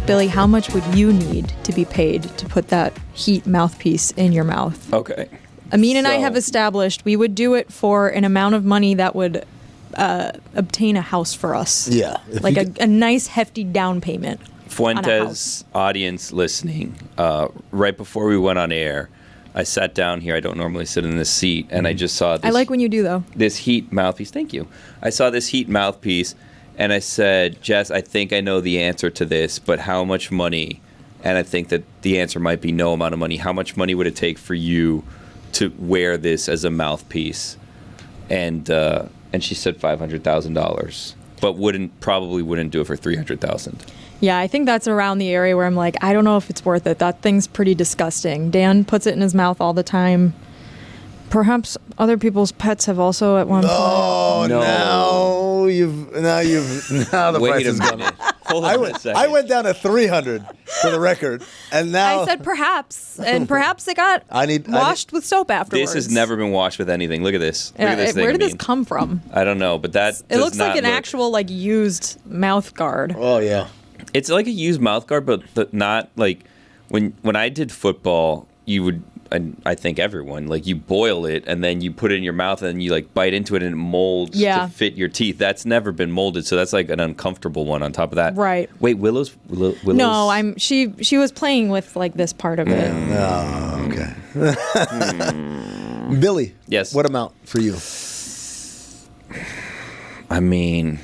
Billy, how much would you need to be paid to put that heat mouthpiece in your mouth? Okay. Amin and I have established we would do it for an amount of money that would obtain a house for us. Yeah. Like a nice hefty down payment. Fuentes, audience listening, right before we went on air, I sat down here. I don't normally sit in this seat, and I just saw this. I like when you do, though. This heat mouthpiece. Thank you. I saw this heat mouthpiece, and I said, Jess, I think I know the answer to this, but how much money? And I think that the answer might be no amount of money. How much money would it take for you to wear this as a mouthpiece? And she said $500,000, but probably wouldn't do it for $300,000. Yeah, I think that's around the area where I'm like, I don't know if it's worth it. That thing's pretty disgusting. Dan puts it in his mouth all the time. Perhaps other people's pets have also at one point. Oh, No. now the Wait price a is gone. minute. Hold on a second. I went down to 300 for the record, and now I said perhaps, and perhaps it got washed with soap afterwards. This has never been washed with anything. Look at this. Look at this thing. Where did this come from? I don't know, but that It looks like an actual like used mouth guard. Oh yeah. It's like a used mouth guard, but not like when I did football, you would, and I think everyone, like you boil it and then you put it in your mouth and you like bite into it and it molds to fit your teeth. That's never been molded, so that's like an uncomfortable one on top of that. Right. Wait, Willow's? No, she was playing with like this part of it. Oh, okay. Billy. Yes. What amount for you? I mean,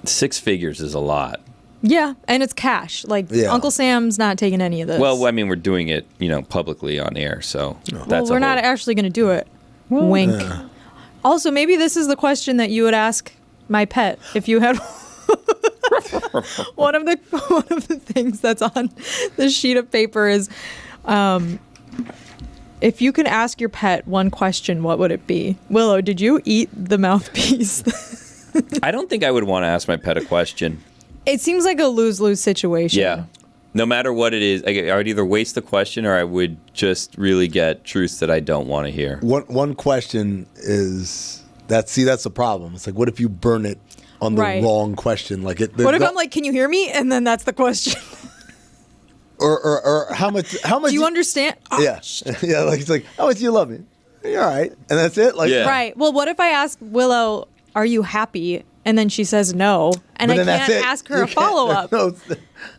6 figures is a lot. Yeah, and it's cash. Like Uncle Sam's not taking any of this. Well, I mean, we're doing it, publicly on air, so that's we're not actually going to do it. Wink. Yeah. Also, maybe this is the question that you would ask my pet if you had one of the things that's on the sheet of paper is, if you could ask your pet one question, what would it be? Willow, did you eat the mouthpiece? I don't think I would want to ask my pet a question. It seems like a lose-lose situation. Yeah. No matter what it is, I would either waste the question or I would just really get truths that I don't want to hear. One question is that's the problem. It's like, what if you burn it on the wrong question? Like it. What if I'm like, can you hear me? And then that's the question. or how much? Do you understand? Oh, yeah. Yeah. Like it's like, how much do you love me? You're all right, and that's it. Like right. Well, what if I ask Willow, are you happy? And then she says no, and I can't ask her a follow-up. No.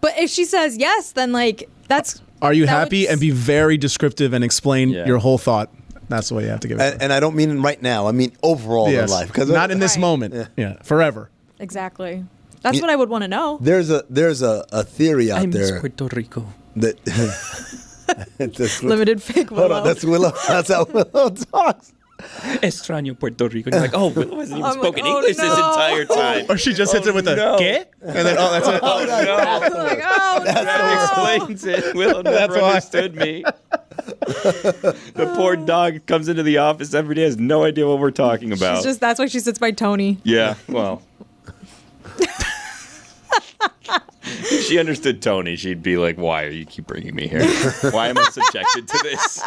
But if she says yes, then like that's... Are you happy? And be very descriptive and explain your whole thought. That's the way you have to give it. And I don't mean right now. I mean overall in life. Because not in this moment. Yeah, forever. Exactly. That's what I would want to know. There's a theory out there. I'm Puerto Rico. That Limited fake Willow. Hold on, that's Willow. That's how Willow talks. Extraño Puerto Rico. And you're like, oh, Willow hasn't even spoken English this entire time. Or she just hits it with a ¿qué? And then, that's it. Oh, no. That explains it. Willow never understood me. The poor dog comes into the office every day, has no idea what we're talking about. That's why she sits by Tony. Yeah, well. If she understood Tony, she'd be like, why are you keep bringing me here? Why am I subjected to this?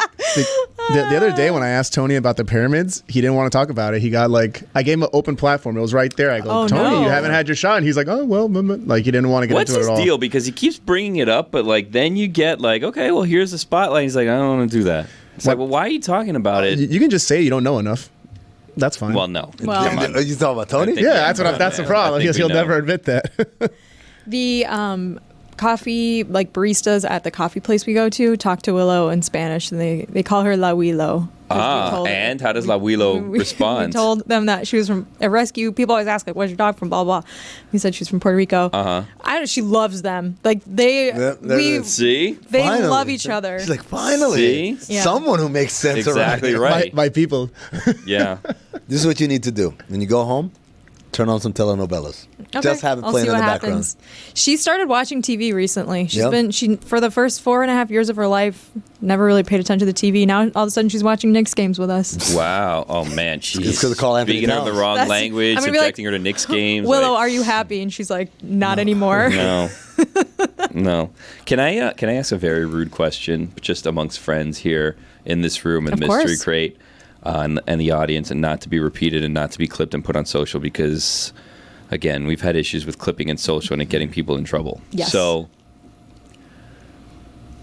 The other day when I asked Tony about the pyramids, he didn't want to talk about it. He got I gave him an open platform. It was right there. I go, Tony, you haven't had your shot. And he's like, oh, well, like he didn't want to get into it at all. What's his deal? Because he keeps bringing it up, but like then you get like, okay, well, here's the spotlight. He's like, I don't want to do that. It's like, well, why are you talking about it? You can just say you don't know enough. That's fine. Well, no. Are you talking about Tony? Yeah, that's the problem. He'll never admit that. The coffee, like baristas at the coffee place we go to, talk to Willow in Spanish, and they call her La Willow. And how does La Willow respond? We told them that she was from a rescue. People always ask, like, where's your dog from, blah, blah. We said she's from Puerto Rico. She loves them. Like, they love each other. She's like, finally, someone who makes sense around exactly here. right. My people. Yeah. This is what you need to do. When you go home, turn on some telenovelas. Okay. Just have it playing in the background. She started watching TV recently. She for the first 4.5 years of her life, never really paid attention to the TV. Now all of a sudden she's watching Knicks games with us. Wow. Oh man, she's speaking her the wrong language, subjecting her to Knicks games. Willow, are you happy? And she's like, not anymore. No. No. Can I ask a very rude question, just amongst friends here in this room in Mystery Crate? And the audience, and not to be repeated and not to be clipped and put on social, because again, we've had issues with clipping and social and it getting people in trouble. Yes. So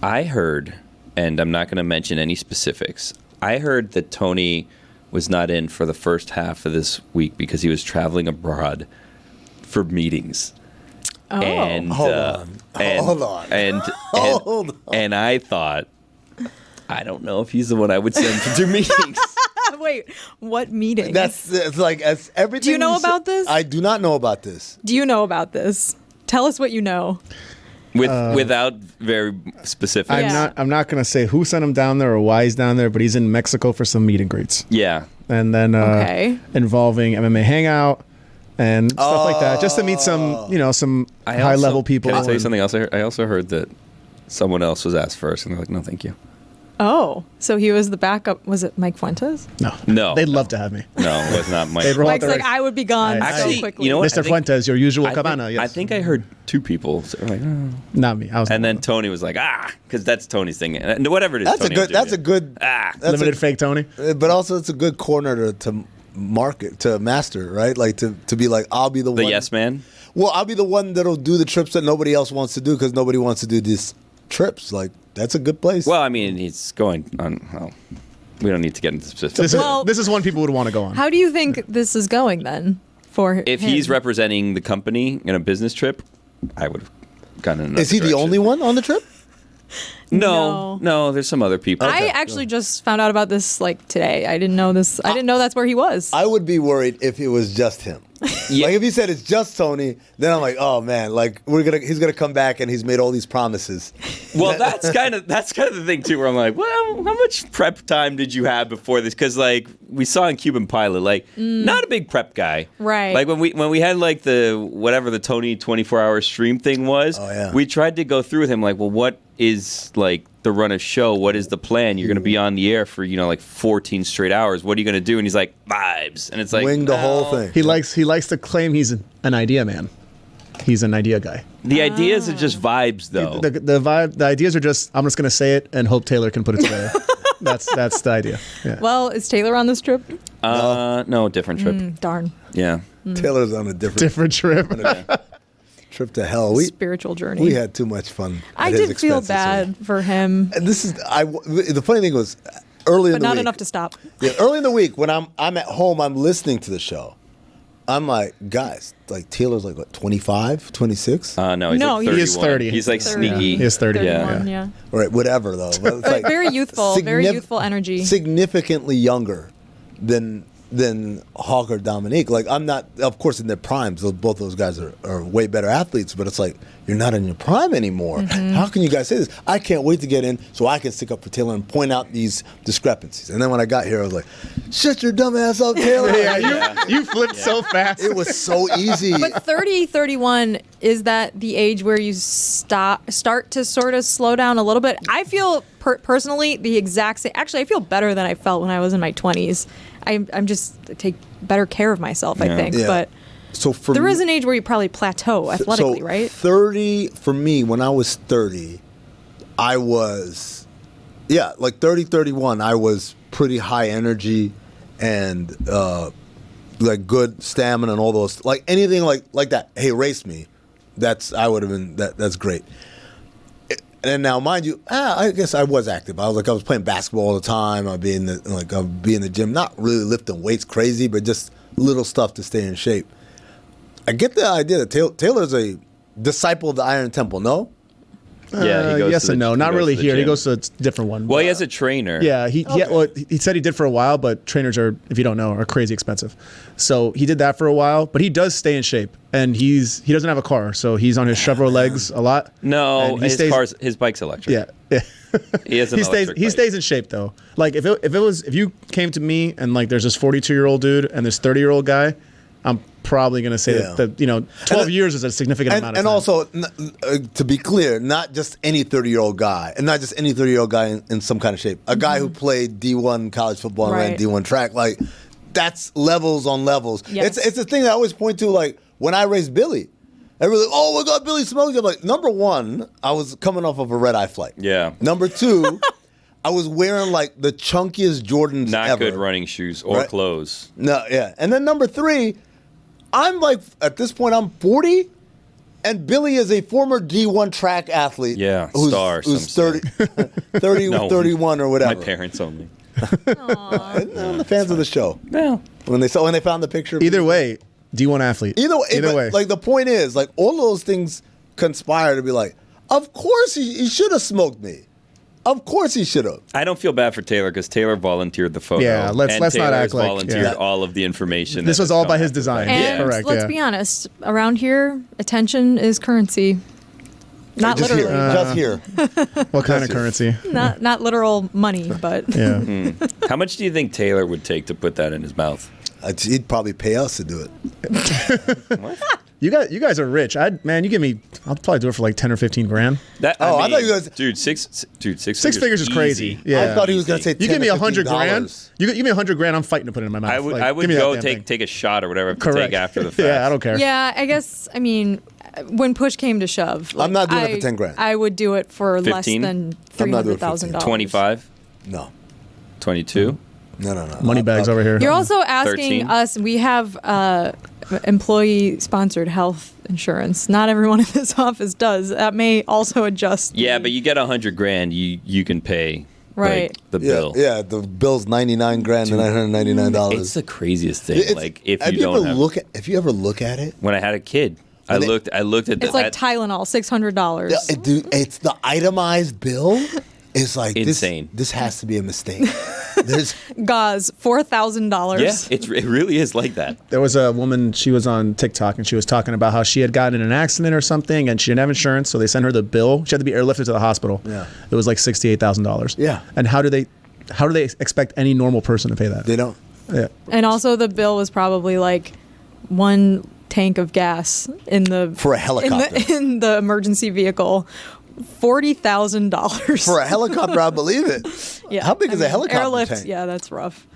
I heard, and I'm not going to mention any specifics, I heard that Tony was not in for the first half of this week because he was traveling abroad for meetings. Oh. And, Hold on. And I thought, I don't know if he's the one I would send to do meetings. Wait, what meeting? It's like as everything. Do you know about this? I do not know about this. Do you know about this? Tell us what you know. Without very specific. Yeah. I'm not gonna say who sent him down there or why he's down there, but he's in Mexico for some meet and greets. Yeah. And then involving MMA hangout and stuff like that, just to meet some high level people. Can I tell you something else? I also heard that someone else was asked first, and they're like, "No, thank you." Oh, so he was the backup. Was it Mike Fuentes? No. They'd love to have me. No, it was not Mike. Mike's like, I would be gone Actually, so quickly. you know what? Mr. Fuentes, your usual cabana. Yes. I think I heard two people say, like, oh. Not me. I was. And then Tony was like, because that's Tony's thing. And whatever it is, That's Tony will do That's it. a good. That's limited fake Tony. But also, it's a good corner to market, to master, right? Like to be like, I'll be the one. The yes man. Well, I'll be the one that'll do the trips that nobody else wants to do because nobody wants to do these trips. Like that's a good place. Well, I mean, he's going on. Well, we don't need to get into specifics. This is one people would want to go on. How do you think this is going then? For If him? he's representing the company in a business trip, I would have gone in another Is he the direction. only one on the trip? No, there's some other people. I actually just found out about this like today. I didn't know this. I didn't know that's where he was. I would be worried if it was just him. Yeah. Like if he said it's just Tony, then I'm like, oh man, like he's gonna come back and he's made all these promises. Well, that's kind of the thing too, where I'm like, well, how much prep time did you have before this? Because like we saw in Cuban Pilot, like not a big prep guy, Right. Like when we had like the Tony 24-hour stream thing was, we tried to go through with him like, well, what is like the run of show? What is the plan? You're going to be on the air for like 14 straight hours. What are you going to do? And he's like, vibes, and it's like Wing the whole thing. He likes to claim he's an idea man. He's an idea guy. The ideas are just vibes, though. The ideas are just, I'm just going to say it and hope Taylor can put it together. That's the idea. Yeah. Well, is Taylor on this trip? No, different trip. Darn. Yeah. Taylor's on a different trip. trip to hell. Spiritual journey. We had too much fun. I did feel bad for him. And the funny thing was early in but the week. not enough to stop. Yeah, early in the week when I'm at home, I'm listening to the show. I'm like, guys, like Taylor's like what, 25, 26? No, he's like 31. He is 30. He's like 30. sneaky. He is 30. 31, yeah. Right, whatever though. But it's like Very youthful, very youthful energy. Significantly younger than Hawk or Dominique. Like I'm not, of course, in their primes. Both those guys are way better athletes. But it's like you're not in your prime anymore. How can you guys say this? I can't wait to get in so I can stick up for Taylor and point out these discrepancies. And then when I got here, I was like, "Shut your dumb ass up, Taylor!" You flipped so fast. It was so easy. But 30, 31, is that the age where you start to sort of slow down a little bit? I feel personally the exact same. Actually, I feel better than I felt when I was in my 20s. I'm just take better care of myself, I think. Yeah. But so there is an age where you probably plateau athletically, so right? 30, for me, when I was 30, I was, like 30, 31, I was pretty high energy and like good stamina and all those, like anything like that. Hey, race me. That's great. And now, mind you, I guess I was active. I was playing basketball all the time. I'd be in the gym, not really lifting weights crazy, but just little stuff to stay in shape. I get the idea that Taylor's a disciple of the Iron Temple. No? Yeah, he goes yes to and no. Not really here. gym. He goes to a different one. Well, he has a trainer. Yeah, he said he did for a while, but trainers are, if you don't know, are crazy expensive. So he did that for a while, but he does stay in shape, and he doesn't have a car, so he's on his Chevrolet legs a lot. No, his bike's electric. Yeah. He has an electric he bike. stays in shape though. Like if you came to me and like there's this 42-year-old dude and this 30-year-old guy, I'm probably going to say that 12 years is a significant amount of time. And also, to be clear, not just any 30-year-old guy, and not just any 30-year-old guy in some kind of shape. A guy who played D1 college football and ran D1 track, like that's levels on levels. Yes. It's a thing that I always point to, like when I raised Billy. Everyone's like, oh my God, Billy Smokes. I'm like, number one, I was coming off of a red-eye flight. Yeah. Number two, I was wearing like the chunkiest Jordans Not ever. good running shoes or clothes. No, yeah. And then number three, I'm like, at this point, I'm 40, and Billy is a former D1 track athlete. Yeah, who's, star. Who's 30, 31 or whatever. My parents only. I'm the fans of the show. Well, When they found the picture. of Either me. way, D1 athlete. Either Either way. Like, the point is, like, all those things conspire to be like, of course he should have smoked me. Of course he should have. I don't feel bad for Taylor because Taylor volunteered the photo. Yeah, let's and not Taylor's act like- volunteered yeah. all of the information. This that was has all come by his after design. that. And Correct, let's yeah. be honest, around here, attention is currency. Not Just literally. here. Just here. What kind of That's it. currency? Not literal money, but Yeah. How much do you think Taylor would take to put that in his mouth? He'd probably pay us to do it. You guys are rich. I'll probably do it for like 10 or 15 grand. That, I thought you guys- dude, six Six figures is crazy. easy. Yeah. I thought he was going to say You give me $100 $10 grand. You give me $100 grand. I'm fighting to put it in my mouth. I would, Like, I would give me that go damn thing. take a shot or whatever I have to Correct. take after the fact. Yeah, I don't care. yeah, I guess. I mean, when push came to shove, I'm not doing it for 10 grand. I would do it for less 15? than I'm not doing $300,000. 25, No. 22. No. Money bags over here. You're also asking 13? us. We have employee-sponsored health insurance. Not everyone in this office does. That may also adjust. Yeah, but you get $100 grand, you can pay Right. like, the bill. Yeah, the bill's 99 grand to $999. It's the craziest thing. It's- like if have you don't have. if you ever look at it, When I had a kid, I And looked at It's like Tylenol, $600. dude, it's the itemized bill. It's like Insane. This has to be a mistake. There's Gauze, $4,000. Yeah, it really is like that. There was a woman, she was on TikTok, and she was talking about how she had gotten in an accident or something, and she didn't have insurance, so they sent her the bill. She had to be airlifted to the hospital. Yeah. It was like $68,000. Yeah. And how do they expect any normal person to pay that? they don't. Yeah. And also the bill was probably like one tank of gas in the For a helicopter. in the emergency vehicle. $40,000 For a helicopter, I believe it. Yeah, How big is a mean, helicopter Airlift, tank? yeah, that's rough.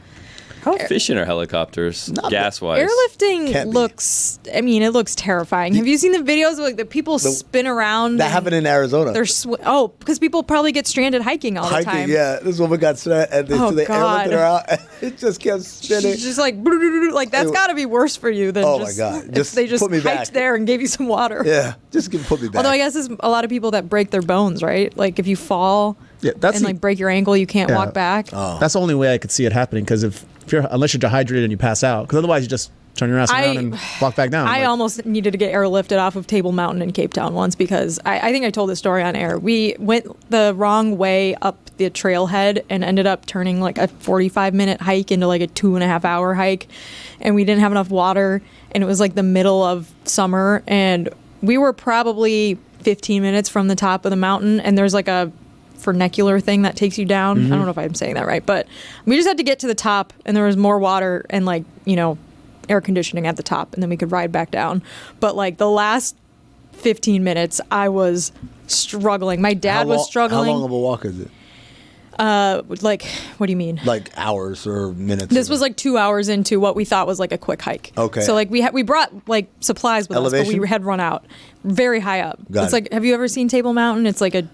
How efficient are helicopters, Not- gas wise? Airlifting Can't be. looks. I mean, it looks terrifying. Have you seen the videos of like the people spin around? That and happened in Arizona. They're because people probably get stranded hiking all the hiking. time. Yeah, this woman got stranded, and they, Oh, so they God. airlifted her out, and it just kept spinning. She's just like that's got to be worse for you than Oh, my just, God. if Just they just put me hiked back. there and gave you some water. Yeah, just put me back. Although I guess there's a lot of people that break their bones, right? Like if you fall Yeah, that's and like break your ankle, you can't Yeah. walk back. That's the only way I could see it happening, because unless you're dehydrated and you pass out, because otherwise you just turn your ass around and walk back down. I Like, almost needed to get airlifted off of Table Mountain in Cape Town once because I think I told this story on air. We went the wrong way up the trailhead and ended up turning like a 45-minute hike into like a 2.5-hour hike. And we didn't have enough water. And it was like the middle of summer. And we were probably 15 minutes from the top of the mountain. And there's like a funicular thing that takes you down. I don't know if I'm saying that right. But we just had to get to the top. And there was more water and like, air conditioning at the top, and then we could ride back down. But like the last 15 minutes, I was struggling. My dad was struggling. How long of a walk is it? Like, what do you mean? Like hours or minutes? This was like 2 hours into what we thought was like a quick hike. Okay. So like we brought like supplies with us, but Elevation? we had run out. Very high up. Got It's it. like, have you ever seen Table Mountain? It's like a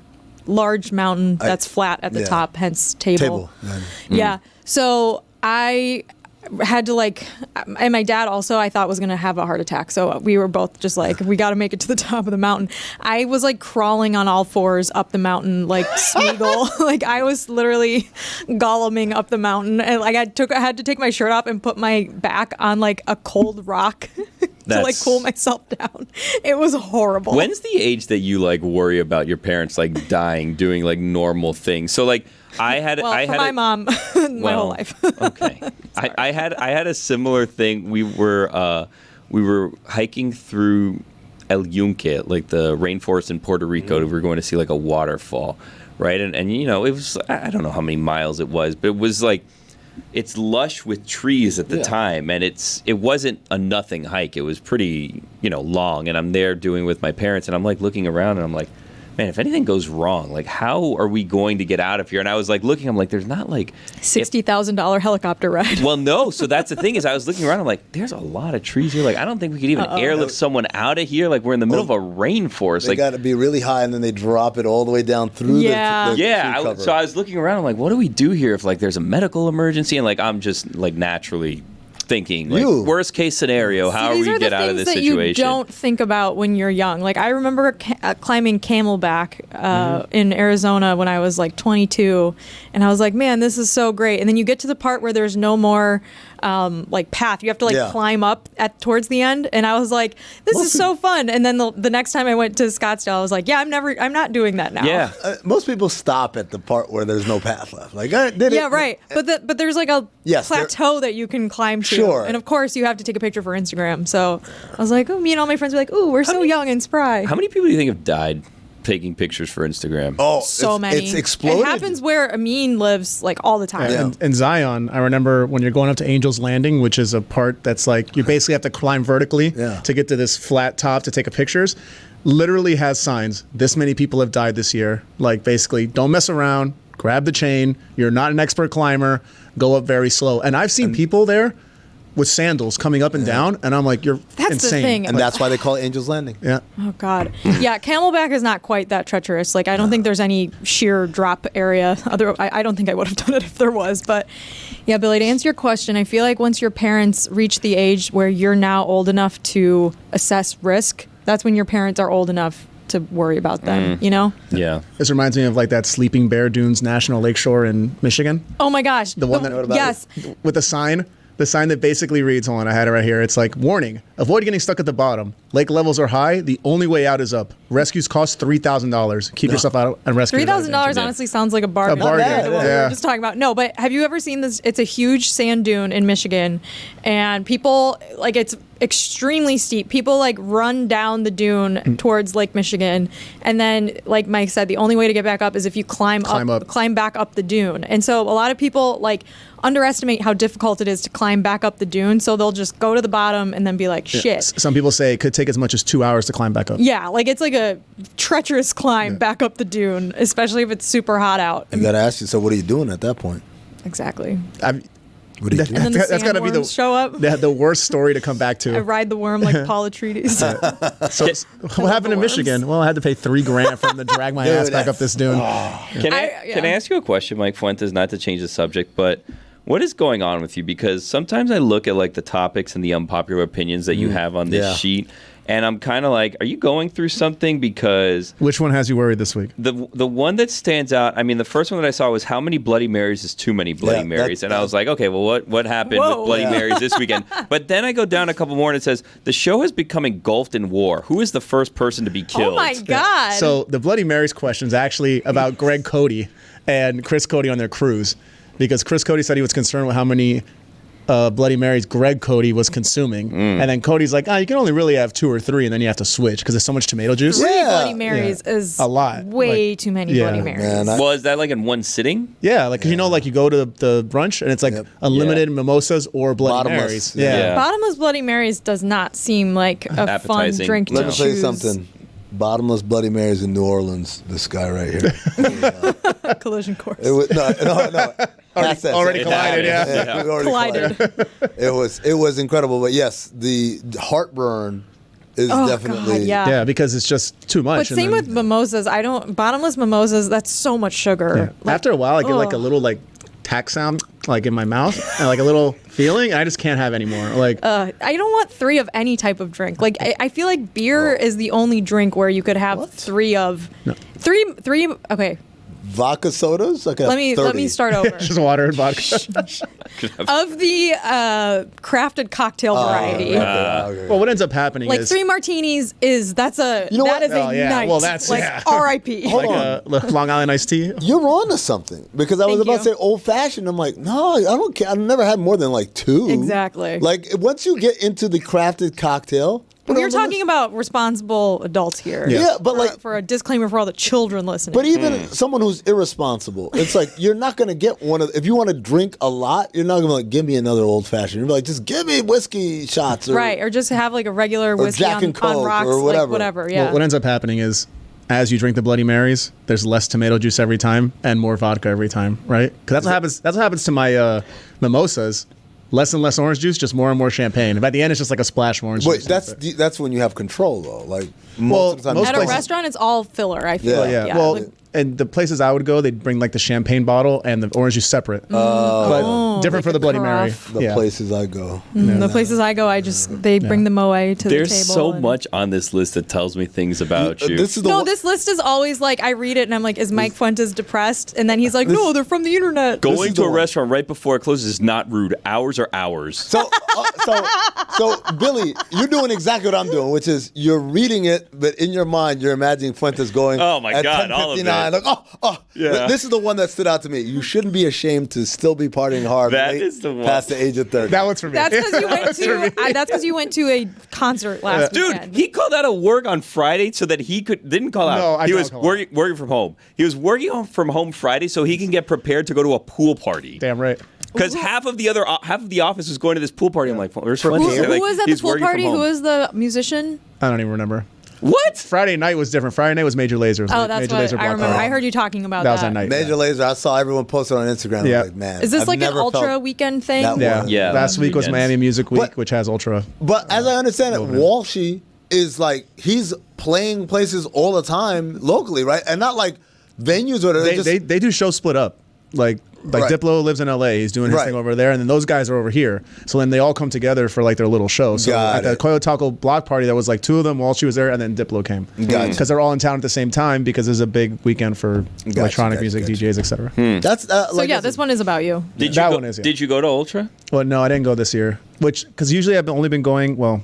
large mountain that's flat at the yeah. top, hence table. Yeah. So I had to and my dad also I thought was gonna have a heart attack, so we were both just like, we got to make it to the top of the mountain. I was like crawling on all fours up the mountain like Smeagol. Like I was literally golluming up the mountain, and like I had to take my shirt off and put my back on like a cold rock to like That's- cool myself down. It was horrible. When's the age that you like worry about your parents like dying, doing like normal things? So like I had for my mom my whole life. Okay. I had a similar thing. We were hiking through El Yunque, like the rainforest in Puerto Rico. We were going to see like a waterfall, right? And it was, I don't know how many miles it was, but it was like, it's lush with trees at the time, and it wasn't a nothing hike. It was pretty long, and I'm there doing it with my parents, and I'm like looking around, and I'm like, man, if anything goes wrong, like how are we going to get out of here? And I was like looking, I'm like, there's not like $60,000 helicopter ride. Well, no. So that's the thing is I was looking around. I'm like, there's a lot of trees here. Like, I don't think we could even airlift someone out of here. Like, we're in the middle of a rainforest. They Like, got to be really high, and then they drop it all the way down through Yeah. the tree yeah. cover. So I was looking around. I'm like, what do we do here if like there's a medical emergency? And like, I'm just like naturally thinking? Like, You. worst case scenario, how These do we are get the out of things this that situation? you don't think about when you're young. Like I remember climbing Camelback in Arizona when I was like 22, and I was like, man, this is so great. And then you get to the part where there's no more like path. You have to like climb up towards the end, and I was like, this is so fun. And then the next time I went to Scottsdale, I was like, yeah, I'm not doing that now. Yeah. Most people stop at the part where there's no path left. Like, Yeah, right. But there's like a plateau that you can climb to. Sure. And of course, you have to take a picture for Instagram. So I was like, oh, me and all my friends were like, oh, we're so young and spry. How many people do you think have died taking pictures for Instagram? Oh, So many. It's exploded. It happens where Amin lives like all the time. Yeah. In Zion, I remember when you're going up to Angel's Landing, which is a part that's like you basically have to climb vertically to get to this flat top to take a pictures. Literally has signs. This many people have died this year. Like basically, don't mess around. Grab the chain. You're not an expert climber. Go up very slow. And I've seen people there with sandals coming up and down, and I'm like, you're That's insane. the thing. And that's why they call it Angel's Landing. Yeah. Oh God. Yeah, Camelback is not quite that treacherous. Like I don't think there's any sheer drop area. I don't think I would have done it if there was. But yeah, Billy, to answer your question, I feel like once your parents reach the age where you're now old enough to assess risk, that's when your parents are old enough to worry about them, you know? Yeah. This reminds me of like that Sleeping Bear Dunes National Lakeshore in Michigan. Oh my gosh. The one that yes. with the sign that basically reads, hold on, I had it right here. It's like, warning, avoid getting stuck at the bottom. Lake levels are high. The only way out is up. Rescues cost $3,000. Keep yourself out and rescue. $3,000 honestly sounds like a bargain. A bargain, compared to what we yeah. were just talking about. No, but have you ever seen this? It's a huge sand dune in Michigan, and people like it's extremely steep. People like run down the dune towards Lake Michigan, and then, like Mike said, the only way to get back up is if you climb back up the dune. And so a lot of people like underestimate how difficult it is to climb back up the dune, so they'll just go to the bottom and then be like, shit. Some people say it could take as much as 2 hours to climb back up. Yeah, like it's like a treacherous climb back up the dune, especially if it's super hot out. I gotta ask you. So, what are you doing at that point? Exactly. What are you doing? And then the That's gotta be sandworms show up. the worst story to come back I to. ride the worm like Paul Atreides. So what happened in worms. Michigan? Well, I had to pay $3,000 for them to drag my ass back up this dune. Can I ask you a question, Mike Fuentes, not to change the subject, but what is going on with you? Because sometimes I look at like the topics and the unpopular opinions that you have on this sheet, and I'm kind of like, are you going through something? Because Which one has you worried this week? the one that stands out, I mean, the first one that I saw was how many Bloody Marys is too many Bloody Marys, and I was like, okay, well, what happened with Bloody Marys this weekend? But then I go down a couple more and it says the show has become engulfed in war. Who is the first person to be killed? Oh my God. So the Bloody Marys question is actually about Greg Cody and Chris Cody on their cruise, because Chris Cody said he was concerned with how many Bloody Marys Greg Cody was consuming, and then Cody's like, you can only really have 2 or 3, and then you have to switch because there's so much tomato juice. Three Bloody Marys is a lot. way Like, too many yeah. Bloody Marys. Man, Well, is that like in one sitting? Yeah, like 'cause you know, like you go to the brunch and it's like unlimited mimosas or Bloody Bottomless. Marys. Yeah. Bottomless Bloody Marys does not seem like a fun Appetizing. drink Let to me tell you choose. something. Bottomless Bloody Marys in New Orleans. This guy right here. Collision course. It was no. Past that already second. collided, Yeah, we already Collided. It was incredible, but yes, the heartburn is definitely. God, yeah. Yeah, because it's just too much. But same with mimosas. Bottomless mimosas, that's so much sugar. Like, after a while, I get like a little like tack sound like in my mouth and like a little feeling. I just can't have any more. Like I don't want 3 of any type of drink. Like I feel like beer is the only drink where you could have 3 of. No. Three. Okay. Vodka sodas. I could Let me have 30. start over. just water and vodka. Of the crafted cocktail variety. Okay. Well, what ends up happening Like is 3 martinis is that is Oh, a yeah. night. Well, that's- like yeah. R.I.P. like Long Island iced tea. You're on to something because I was Thank about you. to say old fashioned. I'm like, no, I don't care. I've never had more than like 2. Exactly. Like once you get into the crafted cocktail, We're talking about responsible adults here. Yeah, but like, for a disclaimer for all the children listening. but even someone who's irresponsible, it's like you're not gonna get one of. If you want to drink a lot, you're not gonna like give me another old fashioned. You're like, just give me whiskey shots, or just have like a regular whiskey Jack and on Coke rocks, or whatever. like whatever. Yeah. Well, what ends up happening is, as you drink the Bloody Marys, there's less tomato juice every time and more vodka every time, right? Because that's what happens. That's what happens to my mimosas. Less and less orange juice, just more and more champagne. And by the end, it's just like a splash of orange But juice. that's when you have control though. Like most of the time, most At a places- restaurant, it's all filler. I feel. Yeah. Like. Well, Like, and the places I would go, they'd bring like the champagne bottle and the orange juice separate. But different for the Bloody Mary. The places I go. The places I go, they bring the moe to the table. There's so much on this list that tells me things about you. This list is always like, I read it and I'm like, is Mike Fuentes depressed? And then he's like, no, they're from the internet. Going to a restaurant right before it closes is not rude. Hours are hours. So Billy, you're doing exactly what I'm doing, which is you're reading it, but in your mind, you're imagining Fuentes going. Oh my at God, all of it. Like, Yeah. This is the one that stood out to me. You shouldn't be ashamed to still be partying hard. That is the one. Past the age of 30. That one's for me. That's because you went to a concert last weekend. Dude, he called out of work on Friday so that he didn't call out. No, he was working from home. He was working from home Friday so he can get prepared to go to a pool party. Damn right. Because half of the office was going to this pool party. I'm like, where's Who Fuentes? They're like, was at the he's pool working party? from Who home. was the musician? I don't even remember. What? Friday night was different. Friday night was Major Lazer. Oh, that's Major what Lazer I Block remember. Party. I heard you talking about That was that night. Major Lazer, I saw everyone posted on Instagram. Yeah. I was like, man. Is this I've like an never ultra felt weekend thing? that Yeah. one. Yeah. Last week was Weekends. Miami Music Week, But- which has Ultra. But as I understand it, Walshy is like, he's playing places all the time locally, right? And not like venues or They do shows split up. Like Right. Diplo lives in LA. He's doing his Right. thing over there, and then those guys are over here. So then they all come together for like their little show. So Got at the it. Coyo Taco block party, that was like two of them while she was there, and then Diplo came. Gotcha. Because they're all in town at the same time because there's a big weekend for electronic gotcha, music, gotcha. DJs, etc. That's So yeah, this one is about you. Did That you one is, yeah. Did you go to Ultra? Well, no, I didn't go this year. Because usually I've only been going. Well,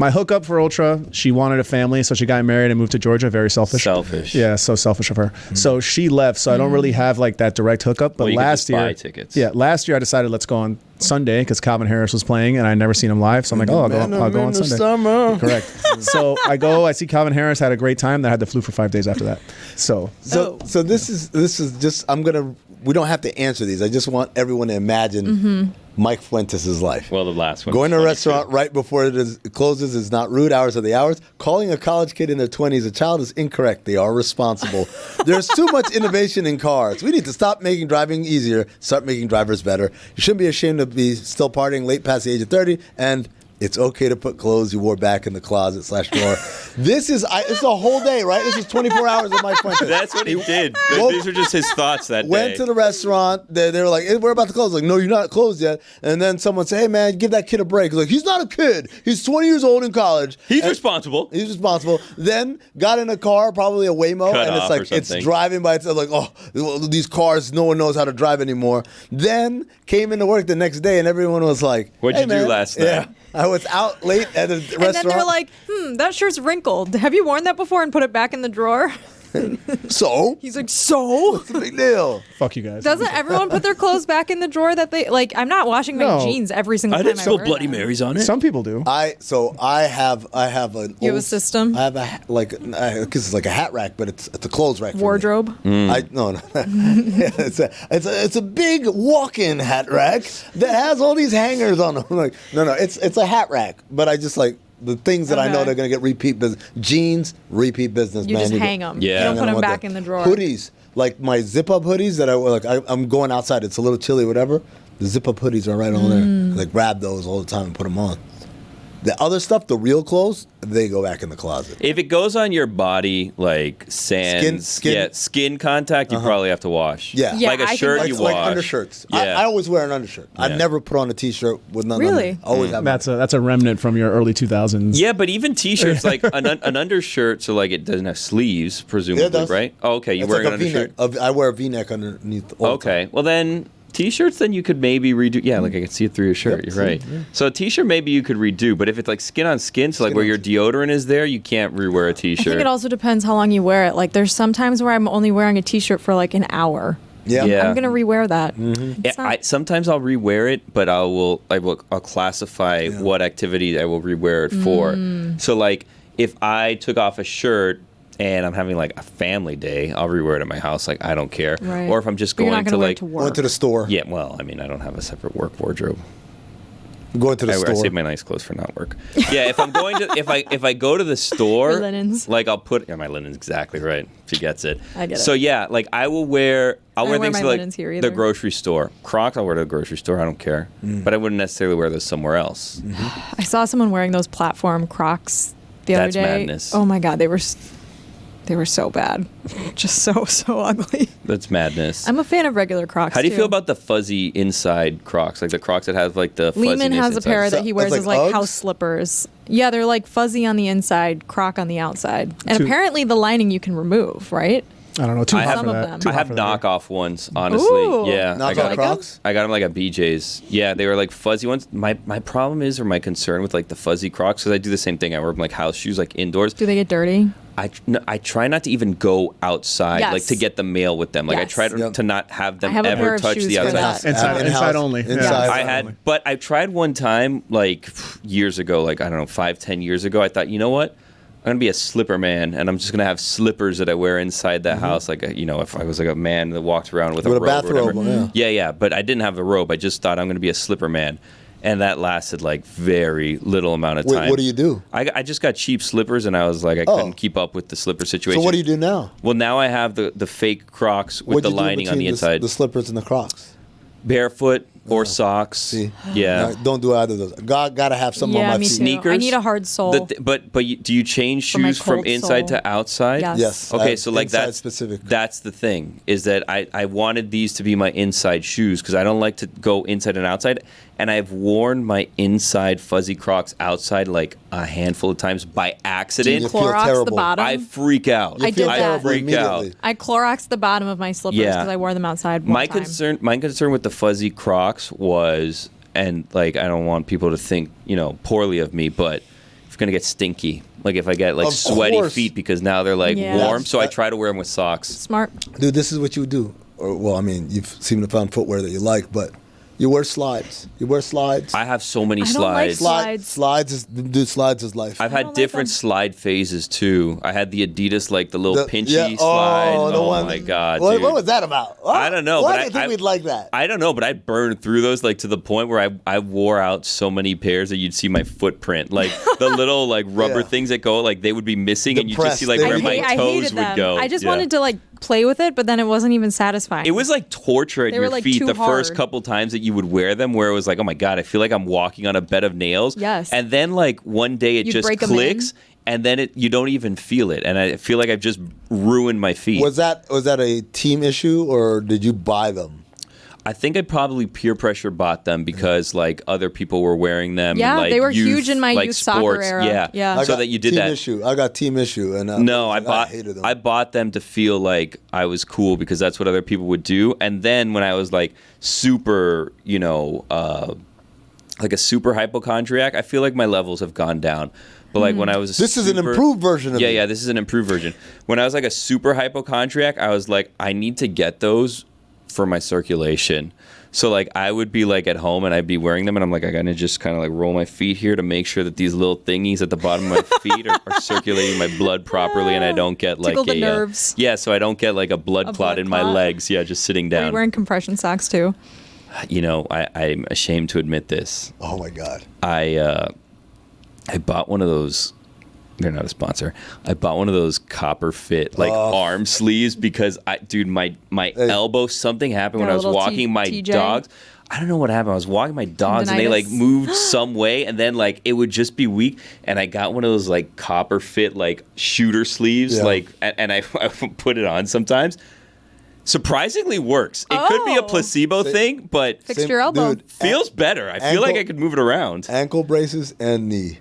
my hookup for Ultra, she wanted a family, so she got married and moved to Georgia. Very selfish. Selfish. Yeah, so selfish of her. So she left. So I don't really have like that direct hookup. But Well, you could last just year, buy tickets. yeah, last year I decided let's go on Sunday because Calvin Harris was playing and I'd never seen him live. So I'm like, I'll go on Sunday. Correct. So I go. I see Calvin Harris, had a great time. Then I had the flu for 5 days after that. So So this is just we don't have to answer these. I just want everyone to imagine Mike Fuentes' life. Well, the last one. Going to a was restaurant right before it closes is not rude. Hours are the hours. Calling a college kid in their 20s a child is incorrect. They are responsible. There's too much innovation in cars. We need to stop making driving easier, start making drivers better. You shouldn't be ashamed to be still partying late past the age of 30, and it's okay to put clothes you wore back in the closet / drawer. This is it's a whole day, right? This is 24 hours of Mike Fuentes. That's what he did. Well, These were just his thoughts that Went day. to the restaurant. They were like, hey, we're about to close. Like, no, you're not closed yet. And then someone said, hey, man, give that kid a break. He's like, he's not a kid. He's 20 years old in college. He's And responsible. He's responsible. Then got in a car, probably a Waymo, Cut and it's off like or it's something. driving by itself. Like, well, these cars, no one knows how to drive anymore. Then came into work the next day, and everyone was like, What'd hey, you do man. last night? Yeah, I was out late at a restaurant. And then they're like, that shirt's wrinkled. Have you worn that before and put it back in the drawer? so? He's like, so? What's the big deal? fuck you guys. Doesn't everyone put their clothes back in the drawer that they like? I'm not washing my No. jeans every single I time didn't I spill wear Bloody them. Marys on it. Some people do. I have an You have a old- system? I have because it's like a hat rack, but it's a clothes rack. for me. Wardrobe? No. Yeah, it's a big walk-in hat rack that has all these hangers on them. I'm like, no, it's a hat rack, but I just like the things that I know Okay. they're gonna get repeat business. Jeans, repeat business. You man. just get- hang them. Yeah. You don't hang put them 'em back with in the drawer. Hoodies, like my zip-up hoodies that I wear. Like I'm going outside. It's a little chilly, whatever. The zip-up hoodies are right on there. Like grab those all the time and put them on. The other stuff, the real clothes, they go back in the closet. If it goes on your body like sand, skin contact, you probably have to wash. Yeah. Yeah, like a I can- shirt Like- you Like wash. undershirts. Yeah. I always wear an undershirt. Yeah. I've never put on a t-shirt with none. Really? Under. Always have. That's a remnant from your early 2000s. Yeah, but even t-shirts like an undershirt, so like it doesn't have sleeves, presumably, Yeah, it does. right? Oh, okay, you're It's wearing like an a undershirt. V-neck. I wear a V-neck underneath. All the time. Okay, well then t-shirts, then you could maybe redo. Yeah, like I can see it through your shirt. Yep, You're right. So a t-shirt maybe you could redo, but if it's like skin on skin, so like Skin where on your deodorant is there, you can't rewear a I t-shirt. think it also depends how long you wear it. Like, there's some times where I'm only wearing a t-shirt for like an hour. Yeah. Yeah. I'm gonna rewear that. Yeah, sometimes I'll rewear it, but I'll classify what activity I will rewear it for. So like if I took off a shirt and I'm having like a family day, I'll rewear it at my house. Like I don't care. Right. Or if I'm just But you're going not to gonna wear it like to work. Went to the store. yeah, well, I mean I don't have a separate work wardrobe. Going to the I store. save my nice clothes for not work. Yeah, if I'm going to if I go to the store, Your linens. like I'll put my linens exactly right. She gets it. I get it. So yeah, like I'll wear don't wear things my to like linens here the either. grocery store. Crocs I'll wear to the grocery store. I don't care, but I wouldn't necessarily wear those somewhere else. I saw someone wearing those platform Crocs the That's other day. madness. Oh my god, they were They were so bad. Just so ugly. That's madness. I'm a fan of regular Crocs. How do you too. feel about the fuzzy inside Crocs? Like the Crocs that have like the fuzziness Lehman has a inside? pair that he wears like as like Uggs? house slippers. Yeah, they're like fuzzy on the inside, Croc on the outside. And apparently the lining you can remove, right? I don't know. Too I hot have for some of that. them. Too I hot have for that. knockoff ones, honestly. Ooh. Yeah, Knockoff I got them. Crocs? I got them like at BJ's. Yeah, they were like fuzzy ones. My problem is, or my concern with like the fuzzy Crocs, because I do the same thing. I wear them like house shoes, like indoors. Do they get dirty? I try not to even go outside, Yes. like to get the mail with them. Like I Yes. try to, Yep. to not have them I have a pair ever of touch shoes the for outside. that. Inside only. Yeah. Inside I only. had, but I tried one time, like years ago, like I don't know, 5-10 years ago. I thought, you know what? I'm gonna be a slipper man, and I'm just gonna have slippers that I wear inside the house. Like, if I was like a man that walked around with a With a robe or bathrobe, whatever. yeah. Yeah. But I didn't have a robe. I just thought I'm gonna be a slipper man, and that lasted like very little amount of Wait, time. what do you do? I just got cheap slippers, and I was like, I couldn't keep up with the slipper situation. So what do you do now? Well, now I have the fake Crocs with What'd the you do lining on the between inside. The slippers and the Crocs. Barefoot or socks. See? Yeah. No, don't do either of those. Gotta have some on Yeah, my me feet. too. Sneakers. I need a hard sole. Do you change For my shoes from cold inside sole. to outside? Yes. Yes. Okay, so like inside that's specific. That's the thing, is that I wanted these to be my inside shoes because I don't like to go inside and outside, and I've worn my inside fuzzy Crocs outside like a handful of times by Do accident. you feel Clorox the terrible. bottom? I freak out. I did feel that. terrible freak out. immediately. I Cloroxed the bottom of my slippers Yeah. because I wore them outside one My time. concern with the fuzzy Crocs was, and like I don't want people to think poorly of me, but it's gonna get stinky. Like if I get like Of sweaty course. feet because now they're like Yeah. warm, so I That- try to wear them with socks. Smart. Dude, this is what you do. Or, well, I mean, you've seemed to find footwear that you like, but you wear slides. You wear slides. I have so many I don't like slides. slides. Slides is life. I've I had don't like different them. slide phases too. I had the Adidas, like the little pinchy yeah, slide. the Oh one- my god, What, dude. what was that about? I don't know, Why but do you think we'd like that? I don't know, but I burned through those like to the point where I wore out so many pairs that you'd see my footprint, like the little like rubber Yeah. things that go, like they would be missing, and you just see like Depressed. where They my I toes hated would them. go. I just Yeah. wanted to like play with it, but then it wasn't even satisfying. It was like torture at They were, your like, feet too the first hard. couple times that you would wear them, where it was like, oh my god, I feel like I'm walking on a bed of nails. Yes. And then like one day it You'd just break 'em clicks, in. and then you don't even feel it, and I feel like I've just ruined my feet. Was that a team issue or did you buy them? I think I probably peer pressure bought them because like other people were wearing them. Yeah, and, like, they were youth, huge in my like, youth soccer sports. era. Yeah, Yeah. I So got that you did team that. Issue. I got team issue, and No, I hated them. I bought them to feel like I was cool because that's what other people would do. And then when I was like super, like a super hypochondriac, I feel like my levels have gone down. But like when I was This is an improved version of yeah, it. yeah, this is an improved version. When I was like a super hypochondriac, I was like, I need to get those for my circulation. So like I would be like at home and I'd be wearing them and I'm like, I gotta just kind of like roll my feet here to make sure that these little thingies at the bottom of my feet are circulating my blood properly and I don't get like Tickle the a nerves. yeah, so I don't get like a blood clot blood in my clot. legs. Yeah, just sitting Were you down. wearing compression socks too? I'm ashamed to admit this. Oh my god. I bought one of those. They're not a sponsor. I bought one of those copper fit like arm sleeves because my elbow, something happened when Got I a was little walking my TJ? dogs. I don't know what happened. I was walking my dogs and they like Tendinitis? moved some way and then like it would just be weak and I got one of those like copper fit like shooter sleeves Yeah. like and I put it on sometimes. Surprisingly works. It could be a Oh. placebo thing, but Fixed your elbow. Dude, feels better. I feel like ankle- I could move it around. ankle braces and knee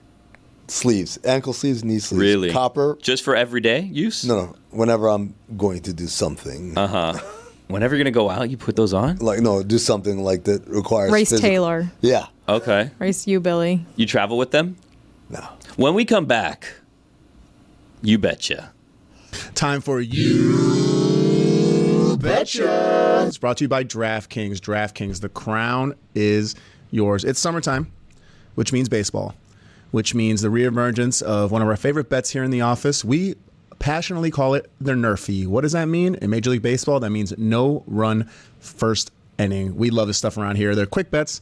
sleeves, ankle sleeves, knee sleeves. Really? Copper. Just for everyday use? No. Whenever I'm going to do something, Whenever you're going to go out, you put those on? like do something like that requires Race physical- Taylor. Yeah. Okay. Race you, Billy. You travel with them? No. When we come back, you betcha. Time for You Betcha. It's brought to you by DraftKings. DraftKings, the crown is yours. It's summertime, which means baseball, which means the reemergence of one of our favorite bets here in the office. We passionately call it the Nerfy. What does that mean? In Major League Baseball, that means no run first inning. We love this stuff around here. They're quick bets.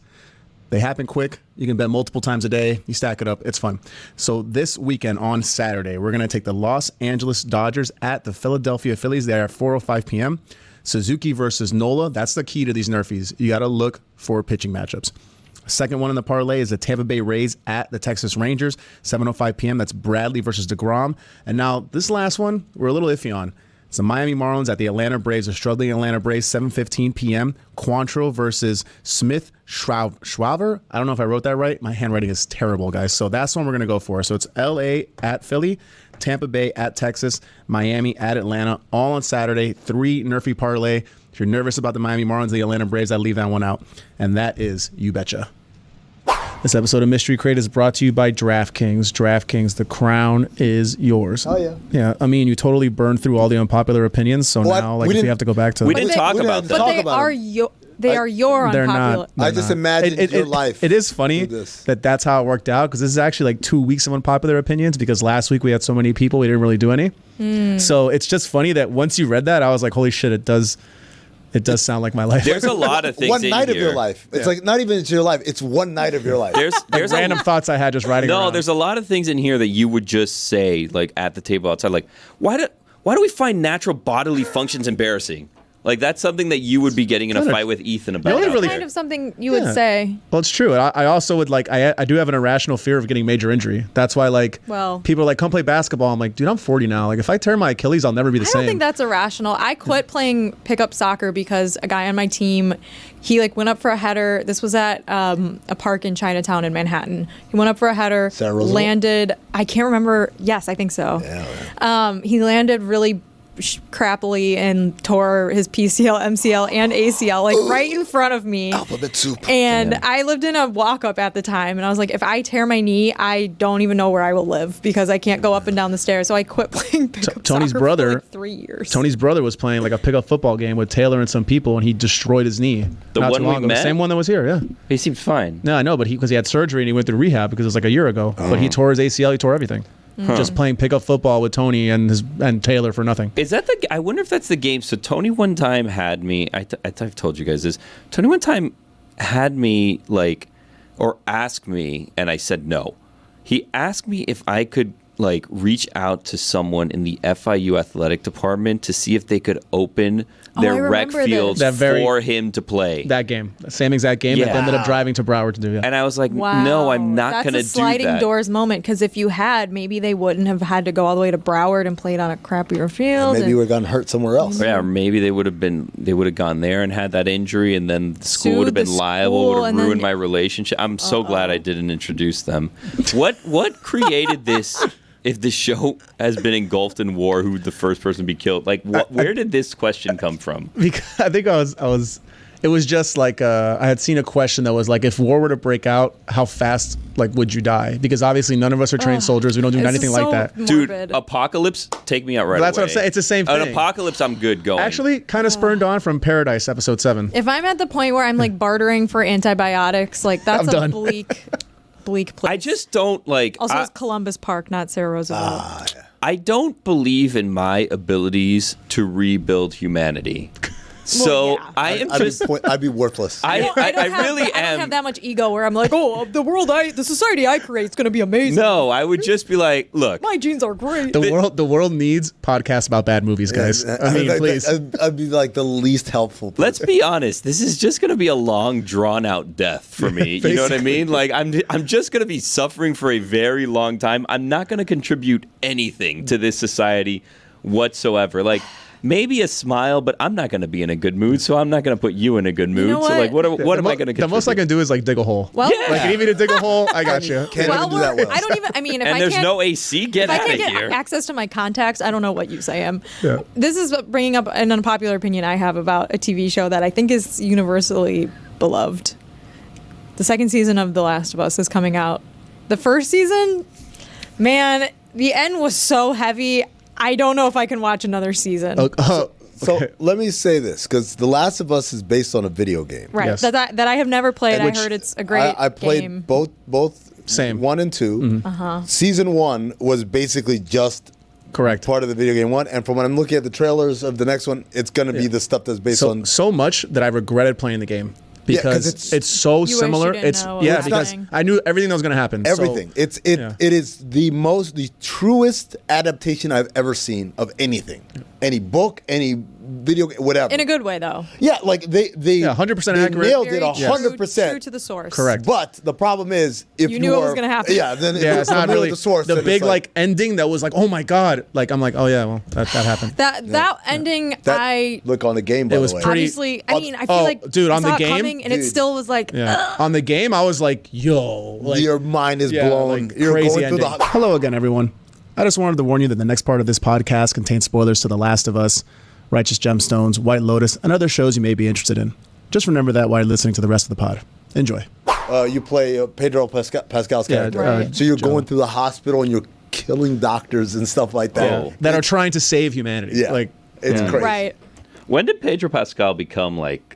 They happen quick. You can bet multiple times a day. You stack it up. It's fun. So this weekend on Saturday, we're going to take the Los Angeles Dodgers at the Philadelphia Phillies. They are at 4:05 p.m. Suzuki versus Nola. That's the key to these Nerfies. You got to look for pitching matchups. Second one in the parlay is the Tampa Bay Rays at the Texas Rangers, 7:05 p.m. That's Bradley versus DeGrom. And now this last one, we're a little iffy on. It's the Miami Marlins at the Atlanta Braves, the struggling Atlanta Braves, 7:15 p.m. Quantrill versus Smith Schwaber. I don't know if I wrote that right. My handwriting is terrible, guys. So that's one we're going to go for. So it's L.A. at Philly, Tampa Bay at Texas, Miami at Atlanta, all on Saturday. 3 Nerfy parlay. If you're nervous about the Miami Marlins, the Atlanta Braves, I leave that one out. And that is You Betcha. This episode of Mystery Crate is brought to you by DraftKings. DraftKings, the crown is yours. Oh, yeah. Yeah, I mean, you totally burned through all the unpopular opinions, so now, like, if you have to go back to We them. didn't talk about that. But they are your They're unpopular. not. I just imagined your life. It is funny through this. that's how it worked out, because this is actually like 2 weeks of unpopular opinions, because last week we had so many people, we didn't really do any. So it's just funny that once you read that, I was like, holy shit, it does sound like my life. There's a lot of things one in night here. of your life. It's like not even it's your life. It's one night of your life. There's Random thoughts I had just writing around. No, there's a lot of things in here that you would just say, like, at the table outside, like, why do we find natural bodily functions embarrassing? Like, that's something that you would be getting in a fight with Ethan about. only out really- there. Kind of something you would say. Well, it's true. I also would like. I do have an irrational fear of getting major injury. That's why, like, Well- people are like, "Come play basketball." I'm like, dude, I'm 40 now. Like, if I tear my Achilles, I'll never be the I same. don't think that's irrational. I quit playing pickup soccer because a guy on my team, he like went up for a header. This was at a park in Chinatown in Manhattan. He went up for a header, Sarah Roosevelt? landed. I can't remember. Yes, I think so. Yeah, He landed really crappily and tore his PCL, MCL, and ACL like right in front of me. alphabet soup. And I lived in a walk-up at the time, and I was like, if I tear my knee, I don't even know where I will live because I can't go up and down the stairs. So I quit playing pickup Tony's soccer brother- for like 3 years. Tony's brother was playing like a pickup football game with Taylor and some people, and he destroyed his knee. The not one too we long ago. met? The same one that was here. Yeah. He seems fine. No, I know, but because he had surgery and he went through rehab because it was like a year ago. But he tore his ACL. He tore everything. Just playing pickup football with Tony and Taylor for nothing. Is that I wonder if that's the game. So Tony one time had me. I've told you guys this. Tony one time had me or asked me, and I said no. He asked me if I could reach out to someone in the FIU athletic department to see if they could open their rec remember fields this. for him to play. That game, same exact game that they ended up driving to Broward to do. Yeah. And I was like, Wow. no, I'm not going to do That's a sliding that. doors moment because if you had, maybe they wouldn't have had to go all the way to Broward and played on a crappier field. Maybe and we're gonna hurt somewhere else. Yeah, or maybe they would have gone there and had that injury, and then the school Sued would have been the liable, school, would have and then- ruined my relationship. I'm so glad I didn't introduce them. What created this? If the show has been engulfed in war, who would the first person to be killed? Where did this question come from? Because I think I was. It was just like I had seen a question that was like, if war were to break out, how fast would you die? Because obviously none of us are trained soldiers. We don't do This anything is like so that. Dude, morbid. apocalypse, take me out right That's away. what I'm saying. It's the same An thing. apocalypse, I'm good going. Actually, kind of spurned on from Paradise episode 7. If I'm at the point where I'm bartering for antibiotics, that's I'm a done. bleak place. I just don't Also, it's Columbus Park, not Sarah Roosevelt. I don't believe in my abilities to rebuild humanity. So yeah. I am I'd just. I'd be worthless. I really I am. don't have that much ego where I'm like, oh, the society I create is going to be amazing. No, I would just be like, look. My genes are great. The world needs podcasts about bad movies, guys. I mean, please. I'd be like the least helpful person. Let's be honest. This is just going to be a long, drawn-out death for me. You know what I mean? I'm just going to be suffering for a very long time. I'm not going to contribute anything to this society whatsoever. Maybe a smile, but I'm not going to be in a good mood, so I'm not going to put you in a good mood. know So, what? what am I going to contribute? The most I can do is dig a hole. Well, Yeah. You need me to dig a hole? I got you. Can't even do that well. I don't even. I mean, if and I there's can't, no AC? Get if I out of can't get here. access to my contacts, I don't know what use I am. Yeah. This is bringing up an unpopular opinion I have about a TV show that I think is universally beloved. The second season of The Last of Us is coming out. The first season, man, the end was so heavy. I don't know if I can watch another season. So let me say this, because The Last of Us is based on a video game. Right. Yes. That I have never played. Which I heard it's a great I played game. both Same. 1 and 2. Season 1 was basically just Correct. part of the video game 1, and from when I'm looking at the trailers of the next one, it's going to be the stuff that's based on. So much that I regretted playing the game. Because it's so wish you similar. didn't It's know what was because happening. I knew everything that was going to happen. Everything. So, It is the truest adaptation I've ever seen of anything. Any book, any video game, whatever. In a good way, though. Yeah, like they 100% they accurate. nailed it Very 100%. True to the source. Correct. But the problem is, if You knew it was are- gonna happen. Yeah, then Yeah, it's not really the source. the then big it's like ending that was like, oh my god. Like I'm like, oh yeah, well that happened. That ending, that look on the game. By It was the way. pretty- obviously. I mean, I feel Oh, like dude, I on saw the it game? coming, and it Dude. still was like, Yeah. On the game, I was like, yo, like, Your mind is yeah, blown. like, You're crazy going through ending. the. Hello again, everyone. I just wanted to warn you that the next part of this podcast contains spoilers to The Last of Us, Righteous Gemstones, White Lotus, and other shows you may be interested in. Just remember that while listening to the rest of the pod. Enjoy. You play Pedro Pascal's Yeah, character. Right. So you're Joe. going through the hospital and you're killing doctors and stuff like that. Oh. That are trying to save humanity. Yeah, Like, it's yeah. crazy. right. When did Pedro Pascal become like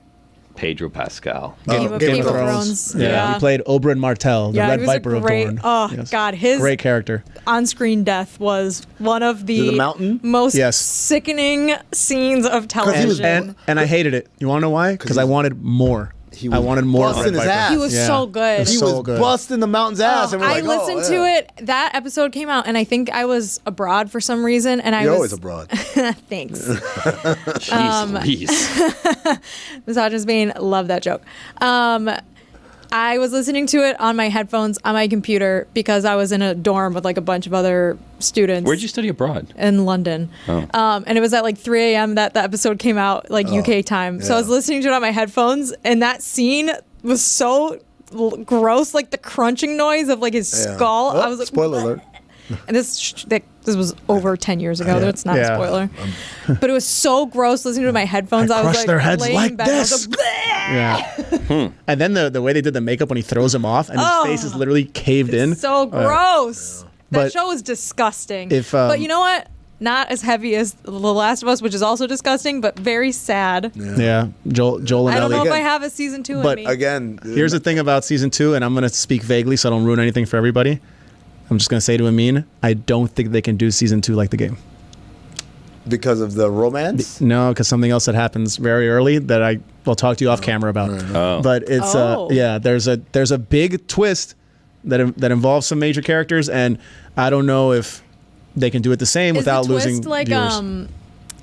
Pedro Pascal? Game of Thrones. Yeah. He played Oberyn Martell, the Yeah, Red he was Viper a great. of Dorne. Oh Yes. God, his Great character. on-screen death was one of The mountain? most Yes. sickening scenes of he television. was- And I hated it. You want to know why? Because I wanted more. was I wanted more. of busting Red his Viper. ass. He was Yeah. so good. It was He so was good. busting the mountain's ass. And we're I like, listened to it. That episode came out, and I think I was abroad for some reason. And I You're was always abroad. Thanks. Jeez Louise. Misogynist Bane, love that joke. I was listening to it on my headphones on my computer because I was in a dorm with like a bunch of other students. Where'd you study abroad? In London. Oh. And it was at like 3 a.m. that the episode came out, like UK time. So I was yeah. listening to it on my headphones, and that scene was so gross, like the crunching noise of like his Yeah. skull. Oh, I was like, spoiler "What?" alert. And this was over 10 years ago. It's not Yeah. a spoiler. But it was so gross listening to my headphones. I was crushed like, their heads laying like in bed, I was this. like, "Bleh." Yeah. And then the way they did the makeup when he throws him off and his face is literally caved in. So gross. That But show is disgusting. if, but you know what? Not as heavy as The Last of Us, which is also disgusting, but very sad. Yeah. Joel and I don't Ellie. know if I Again- have a season 2 But in me. Again, Here's the thing about season 2, and I'm going to speak vaguely so I don't ruin anything for everybody. I'm just going to say to Amin, I don't think they can do season 2 like the game. because of the romance. No, because something else that happens very early that I will talk to you off camera about. Oh. But it's Oh. there's a big twist that involves some major characters, and I don't know if they can do it the same Is without the twist losing like viewers.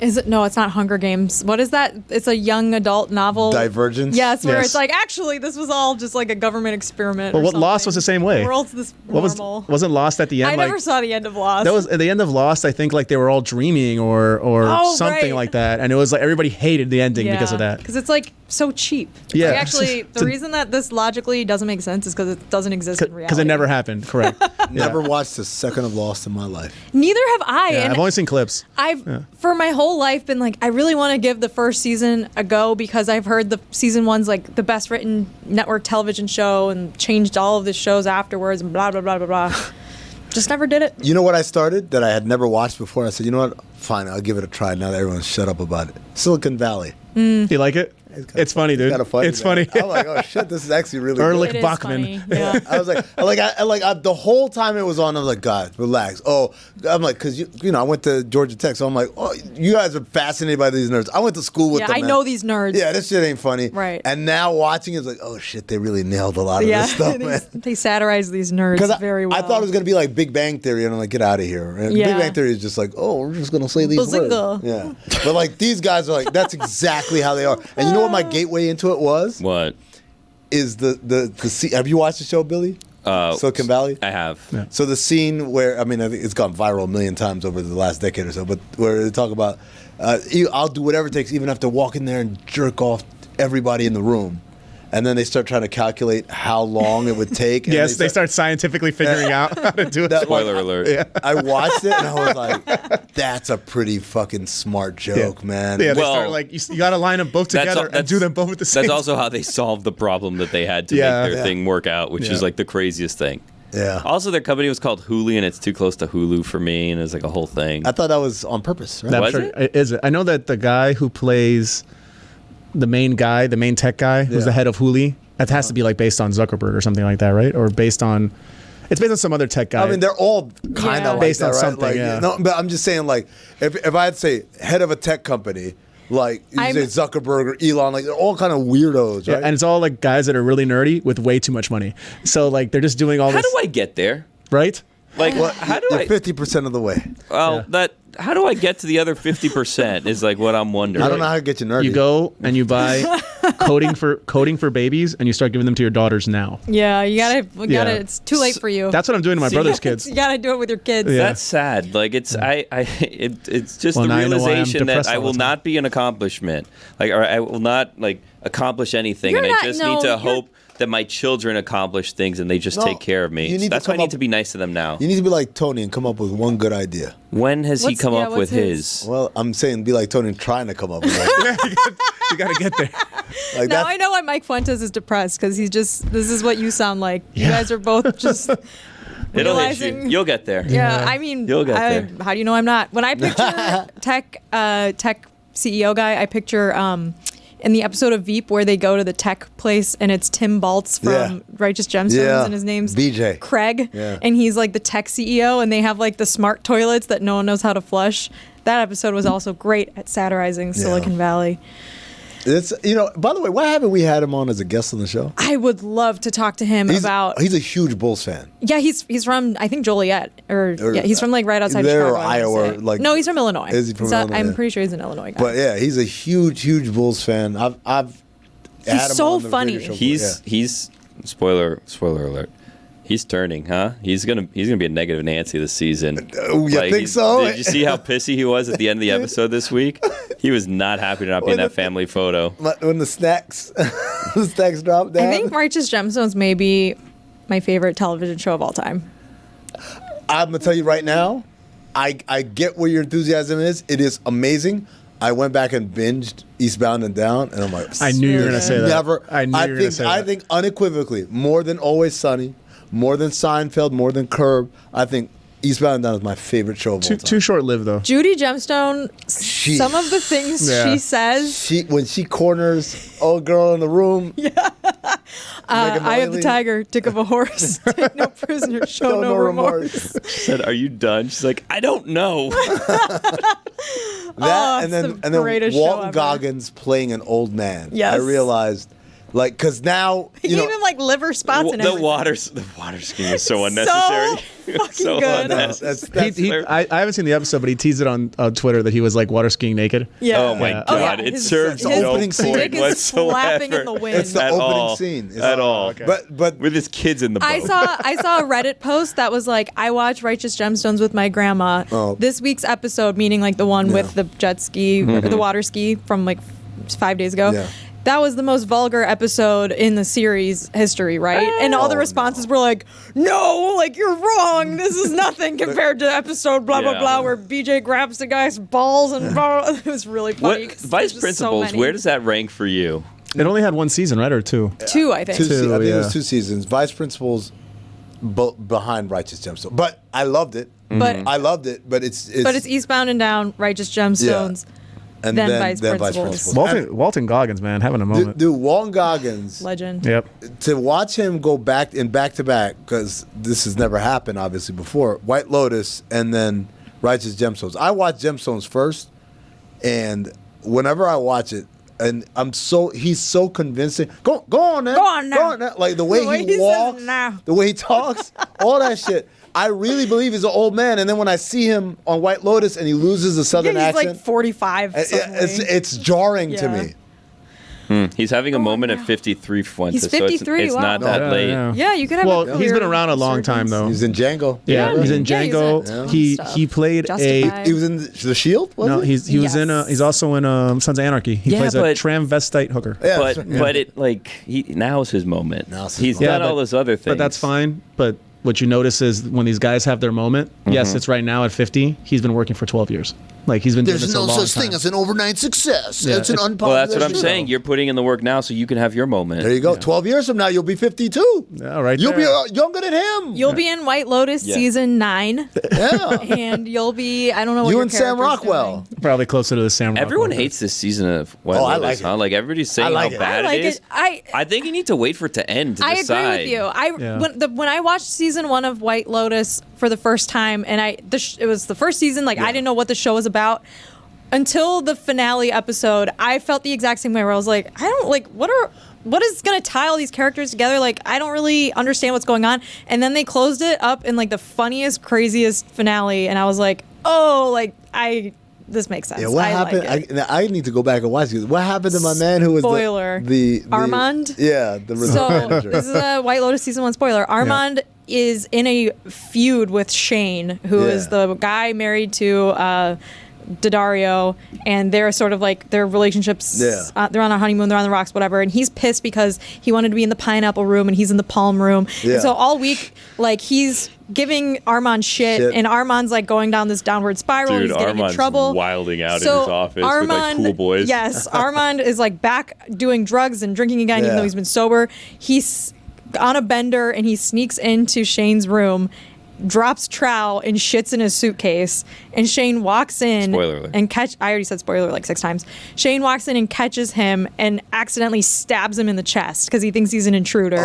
is it? No, it's not Hunger Games. What is that? It's a young adult novel. Divergence? Yes, where Yes. it's like actually this was all just like a government experiment. Well, or what Lost something. was the same way. The world's this What normal. wasn't Lost at the end? I like, never saw the end of Lost. That was at the end of Lost. I think like they were all dreaming or Oh, something right. like that, and it was like everybody hated the ending because of that. Because it's like so cheap. Yeah. Like, actually, It's the a- reason that this logically doesn't make sense is because it doesn't exist in reality. Because it never happened. Correct. Never watched a second of Lost in my life. Neither have I. Yeah, and I've only seen clips. I've for my whole life been like, I really want to give the first season a go because I've heard the season one's like the best written network television show and changed all of the shows afterwards and blah blah blah blah blah. Just never did it. You know what I started that I had never watched before? I said, you know what? Fine, I'll give it a try now that everyone's shut up about it. Silicon Valley. Do you like it? It's funny, dude. Kind of funny. It's man. funny. I'm like, oh shit, this is actually really Ehrlich good. It is Bachman. funny. Yeah. I was like, the whole time it was on, I was like, God, relax. Oh, I'm like, because you know, I went to Georgia Tech, so I'm like, oh, you guys are fascinated by these nerds. I went to school with Yeah, them. I man. know these nerds. Yeah, this shit ain't funny. Right. And now watching it, it's like, oh shit, they really nailed a lot of Yeah, this stuff, man. they satirize these nerds Because very well. I thought it was going to be like Big Bang Theory, and I'm like, get out of here. And Yeah. Big Bang Theory is just like, oh, we're just going to say these Bazinga. words. Yeah. But like these guys are like, that's exactly how they are. And you know what my gateway into it was? What? Is have you watched the show, Billy? Silicon Valley? I have. Yeah. So the scene where, I mean, I think it's gone viral a million times over the last decade or so, but where they talk about, I'll do whatever it takes, even have to walk in there and jerk off everybody in the room. And then they start trying to calculate how long it would take. And Yes, they start scientifically figuring out how to do it. That- Spoiler alert. Yeah. I watched it and I was like, that's a pretty fucking smart joke, man. Yeah, they Well, start like you got to line them both together and do them both at the same That's time. also how they solved the problem that they had to Yeah. make their Yeah. thing work out, which Yeah. is like the craziest thing. Yeah. Also, their company was called Hulu, and it's too close to Hulu for me, and it's like a whole thing. I thought that was on purpose, right? That Was sure- is it? I know that the guy who plays the main tech guy, who's Yeah. the head of Hulu, that has to be like based on Zuckerberg or something like that, right? Or based on, it's based on some other tech guy. I mean, they're all kind of Yeah. like Based that, on right? something, Like, yeah. No, but I'm just saying, like, if I had to say head of a tech company, like you I'm- say Zuckerberg or Elon, like they're all kind of weirdos, Yeah, right? and it's all like guys that are really nerdy with way too much money. So like they're just doing all How this, do I get there? right? Like, how do You're I? 50% of the way. Well, Yeah. that do I get to the other 50%? Is like what I'm wondering. I don't know how to get you nerdy. You go and you buy coating for babies, and you start giving them to your daughters now. Yeah, you gotta. Yeah. It's too late for you. That's what I'm doing to my brother's kids. You gotta do it with your kids. Yeah. That's sad. Like it's it's just Well, the now you know why I'm realization that depressed I all will the time. not be an accomplishment. Like, or I will not like accomplish anything, You're and not- I just no, need to you're- hope that my children accomplish things and they just No, take care of me. you need to That's why I come need up- to be nice to them now. You need to be like Tony and come up with one good idea. When has he What's- come yeah, up with what's his? his? Well, I'm saying be like Tony and trying to come up with it. You got to get there. Like Now that's- I know why Mike Fuentes is depressed because he's just. This is what you sound like. You guys are both just. It'll hit you. realizing- You'll get there. Yeah, I mean, You'll get there. how do you know I'm not? When I picture tech CEO guy, I picture in the episode of Veep where they go to the tech place and it's Tim Baltz from Yeah. Righteous Gemstones Yeah. and his name's BJ. Craig, Yeah. and he's like the tech CEO and they have like the smart toilets that no one knows how to flush. That episode was also great at satirizing Silicon Valley. It's by the way, why haven't we had him on as a guest on the show? I would love to talk to him about. He's a huge Bulls fan. Yeah, he's from I think Joliet or yeah, he's from like right outside there Chicago. or I wanna Iowa, say. like- no, he's from Illinois. Is he from Illinois? I'm Yeah. pretty sure he's an Illinois guy. But yeah, he's a huge Bulls fan. I've had him so on the funny. radio show He's spoiler alert. He's turning, huh? He's gonna be a negative Nancy this season. You think so? Did you see how pissy he was at the end of the episode this week? He was not happy to not be in that family photo. When the snacks dropped down. I think Righteous Gemstones may be my favorite television show of all time. I'm gonna tell you right now, I get where your enthusiasm is. It is amazing. I went back and binged Eastbound and Down, and I'm like, I knew you were going to say that. never. I knew you were going to say that. I think unequivocally, more than Always Sunny, more than Seinfeld, more than Curb, I think Eastbound and Down is my favorite show of all time. Too short-lived, though. Judy Gemstone, She- some of the things Yeah. she says. When she corners old girl in the room. Yeah. I have the tiger, dick of a horse. Take no prisoner, show no remorse. She said, "Are you done?" She's like, "I don't know." That it's and the then greatest show Walton ever. Goggins playing an old man. Yes. I realized, like, because now Even like liver spots and the everything. water skiing is so unnecessary. fucking good. unnecessary. I haven't seen the episode, but he teased it on Twitter that he was like water skiing naked. Yeah. Oh my Yeah. god! yeah. It His- serves his no opening scene. point dick is flapping in whatsoever. the wind. It's the At opening all. scene. It's At like- all. okay. But With his kids in the boat. I saw a Reddit post that was like, I watch Righteous Gemstones with my grandma. Oh. This week's episode, meaning like the one with the jet ski or the water ski from like 5 days ago. Yeah. That was the most vulgar episode in the series history, right? And all the Oh, responses were like, "No, like you're wrong. This is nothing compared to episode blah blah Yeah. blah where BJ grabs the guy's balls and blah." It was really funny. What 'cause vice there's just so principals? many. Where does that rank for you? It only had one season, right, or two? Two, I think. I think it yeah. was 2 seasons. Vice principals behind Righteous Gemstones. But I loved it. But I loved it. But it's Eastbound and Down, Righteous Gemstones. and then then Vice Vice Principals. Principals. Walton Goggins, man, having a moment. Dude, Walton Goggins. Legend. Yep. To watch him go back to back, because this has never happened obviously before. White Lotus and then Righteous Gemstones. I watch Gemstones first, and whenever I watch it, and he's so convincing. Go on now. Go on now. Like the way The way he he says walks, now. the way he talks, all that shit. I really believe he's an old man, and then when I see him on White Lotus and he loses the southern Yeah, he's accent, like 45. it's jarring to Yeah. me. He's having a moment at 53 Fuentes. He's so 53, it's wow. not that Yeah, late. yeah. Yeah, you could have. Well, a he's been clear around a long time, though. He's in Django. Yeah, Yeah. he's in Yeah, he's Django. in He stuff. he played Justified. He was in the Shield. Was no. he? He was in. Yes. He's also in Sons of Anarchy. He Yeah, plays a but- transvestite hooker. Yeah, But that's right. but it like now's his moment. Now's his He's moment. done Yeah, all those other things. But that's fine. But what you notice is when these guys have their moment. Yes, it's right now at 50. He's been working for 12 years. Like he's been doing There's this a no long such time. thing as an overnight success. Yeah, It's an it's- unpopular. Well, that's what I'm show. saying. You're putting in the work now, so you can have your moment. There you go. 12 years from now, you'll be 52. Yeah, right You'll be there. younger than him. You'll be in White Lotus Yeah. season 9, Yeah. and you'll be. I don't know what You your and Sam character's Rockwell. doing. Probably closer to the Sam Rockwell. Everyone hates this season of White Oh, I Lotus, like it. huh? Like everybody's saying I like how it. bad I like it is. it. I think you need to wait for it to end to I decide. agree with you. Yeah. When I watched season 1 of White Lotus for the first time, and it was the first season. Like I didn't know what the show was about until the finale episode. I felt the exact same way, where I was like, I don't like what is going to tie all these characters together? Like I don't really understand what's going on. And then they closed it up in like the funniest, craziest finale, and I was like, oh, like this makes sense. Yeah, what I happened? Like it. I need to go back and watch it. What happened to my man who was Spoiler. the Armand? Yeah, the So manager. this is a White Lotus season 1 spoiler. Armand is in a feud with Shane, who is the guy married to Daddario, and they're sort of like their relationships. Yeah. They're on a honeymoon. They're on the rocks, whatever. And he's pissed because he wanted to be in the pineapple room, and he's in the palm room. Yeah. And so all week, like he's giving Armand shit, and Armand's like going down this downward spiral. Dude, he's getting Armand's in trouble, wilding out so in his office with like cool boys. Yes, Armand is like back doing drugs and drinking again, even though he's been sober. He's on a bender, and he sneaks into Shane's room, drops trowel and shits in his suitcase, and Shane walks in Spoiler alert. and I already said spoiler like 6 times. Shane walks in and catches him and accidentally stabs him in the chest because he thinks he's an intruder.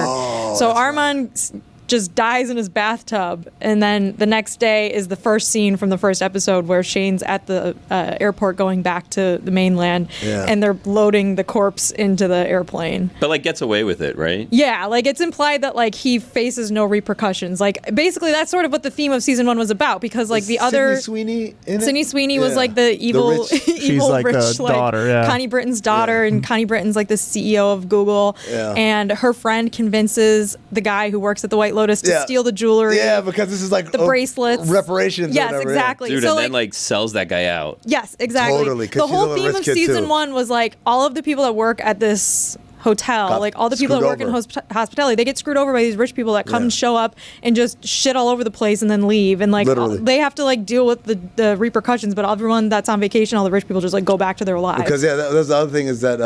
So Armand just dies in his bathtub, and then the next day is the first scene from the first episode where Shane's at the airport going back to the mainland, and they're loading the corpse into the airplane. But like gets away with it, right? Yeah, like it's implied that like he faces no repercussions. Like basically that's sort of what the theme of season 1 was about, because like the other Sydney Sweeney was like the evil rich. evil She's like rich the daughter, yeah. Connie Britton's daughter, and Connie Britton's like the CEO of Google, and her friend convinces the guy who works at the White Lotus to steal the jewelry. Yeah, because this is like the bracelets, reparations. Yes, or whatever, exactly. Dude, so and then sells that guy out. Yes, exactly. Totally, 'cause the she's a whole little theme rich of kid, season too. 1 was like all of the people that work at this hotel, Got like all the people that screwed work in over. hospitality, they get screwed over by these rich people that come and show up and just shit all over the place and then leave, and like Literally. they have to like deal with the repercussions, but everyone that's on vacation, all the rich people just like go back to their lives. Because that's the other thing is that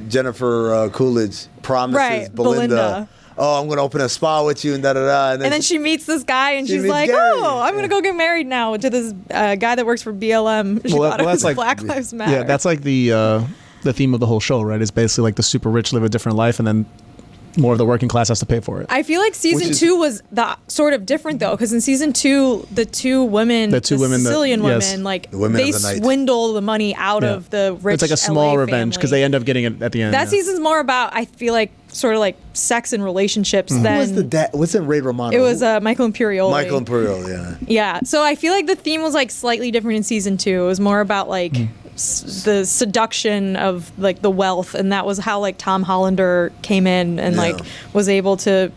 Jennifer Coolidge promises Belinda, "Oh, I'm going to open a spa with you," and da da da. And then she meets this guy, and she she's meets like, Gary. "Oh, I'm gonna go get married now to this guy that works for BLM." She thought it was Black Lives Matter. Yeah, that's like the theme of the whole show, right? It's basically like the super rich live a different life, and then more of the working class has to pay for it. I feel like season 2 was the sort of different though, because in season 2, the two women, Sicilian women, like women they of the night. swindle the money out of the rich. It's like a small LA revenge because family. they end up getting it at the end. That season's more about, I feel like, sort of like sex and relationships Who than was the dad? What's in Ray Romano? it was Michael Imperioli. Michael Imperial. Yeah. Yeah, so I feel like the theme was like slightly different in season 2. It was more about like the seduction of like the wealth, and that was how like Tom Hollander came in and like was able to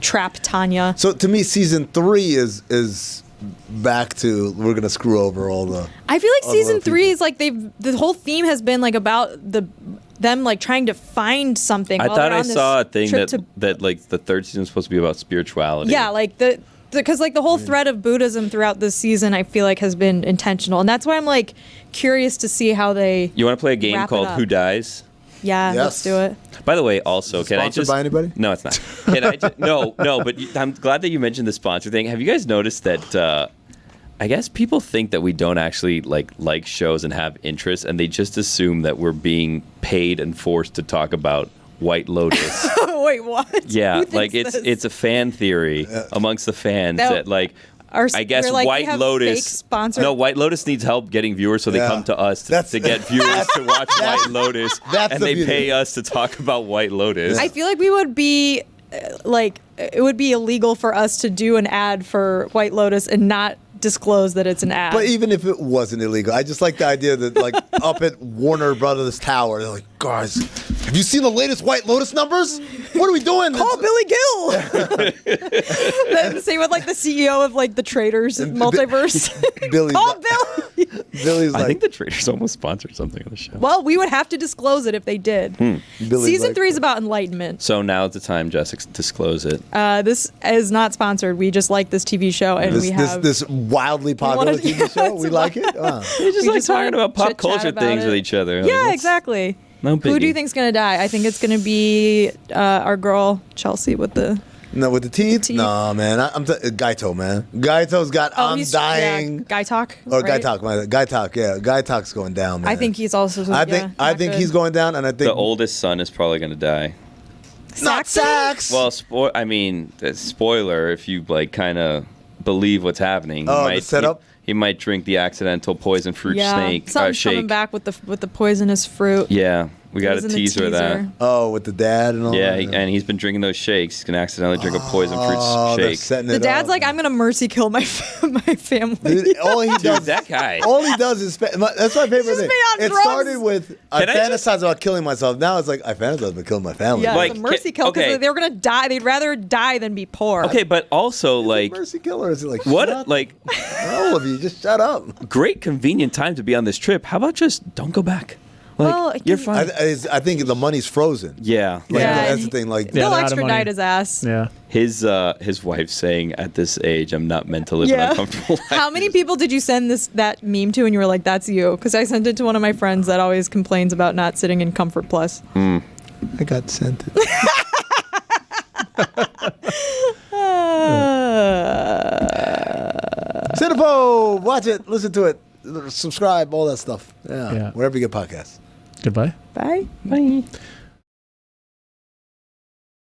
trap Tanya. So to me, season 3 is back to we're gonna screw over all the. I feel like all the season little 3 people. is like the whole theme has been like about them like trying to find something. I while thought they're I on this saw a thing trip that like the third season was supposed to be about spirituality. yeah, like because like the whole thread of Buddhism throughout this season, I feel like has been intentional, and that's why I'm like curious to see how they. You want to play a game wrap it called up. Who Dies? Yes. Yeah, let's do it. By the way, also, can I Sponsored just by anybody? No, it's not. Can I just, no, but I'm glad that you mentioned the sponsor thing. Have you guys noticed that? I guess people think that we don't actually like shows and have interests, and they just assume that we're being paid and forced to talk about White Lotus. Wait, what? Yeah, Who thinks like this? it's a fan theory amongst the fans No. that like. I guess we're like, we White have Lotus. fake sponsor- No, White Lotus needs help getting viewers, so they Yeah. come to us That's- to get viewers to watch White Lotus, that's and the they beauty. pay us to talk about White Lotus. I feel like we would be like it would be illegal for us to do an ad for White Lotus and not disclose that it's an ad. But even if it wasn't illegal, I just like the idea that like up at Warner Brothers Tower, they're like, guys, have you seen the latest White Lotus numbers? What are we doing? Call Billy Gill. Then same with like the CEO of like the Traders multiverse. Billy's Call like- Bill. Billy's I like, think the traders almost sponsored something on the show. Well, we would have to disclose it if they did. Billy's Season like- 3 is about enlightenment. So now's the time, Jessica, to disclose it. This is not sponsored. We just like this TV show, and we have this wildly popular wanted- TV show. it's We like it. They just we like just talking wanna about pop chit-chat culture about things it. with each other. Like, Yeah, that's exactly. No Who do you biggie. think's gonna die? I think it's gonna be our girl Chelsea with the. No, with the teeth? Teeth. No, man. Gaito, man. Gaito's got I'm he's- dying. Yeah, Guy Talk. Or right? Guy Talk, yeah. Guy Talk's going down, man. I think he's also. I think he's going down, and I think The oldest son is probably going to die. not Sax. Well, spoiler, if you like kind of believe what's happening, Oh, the setup? He might drink the accidental poison fruit Yeah, snake something's shake. coming back with the poisonous fruit. Yeah, We got It was a in the teaser of that. teaser. Oh, with the dad and all Yeah, that. and he's been drinking those shakes. He's gonna accidentally drink a poison fruit they're shake. setting The it dad's up. like, I'm gonna mercy kill my my family. Dude, all he Dude, does, that guy. all he does is that's my favorite just thing. be on It drugs. started with I Can I just- fantasize about killing myself. Now it's like I fantasize about killing my family. Yeah, Like, it's a mercy kill because okay. they were gonna die. They'd rather die than be poor. Okay, but also like Mercy killer is like what? shut Like all of you, just shut up. great convenient time to be on this trip. How about just don't go back? Like Well, you're he- fine. I think the money's frozen. yeah. Like, Yeah, that's and the thing. Like Yeah, They'll they're out of extradite money. his ass. Yeah. His wife saying at this age I'm not meant to live an Yeah. uncomfortable life. How many people did you send that meme to, and you were like, "That's you"? Because I sent it to one of my friends that always complains about not sitting in Comfort Plus. I got sent it. Cinepo, watch it, listen to it, subscribe, all that stuff. Yeah, Yeah. wherever you get podcasts. Goodbye. Bye. Bye.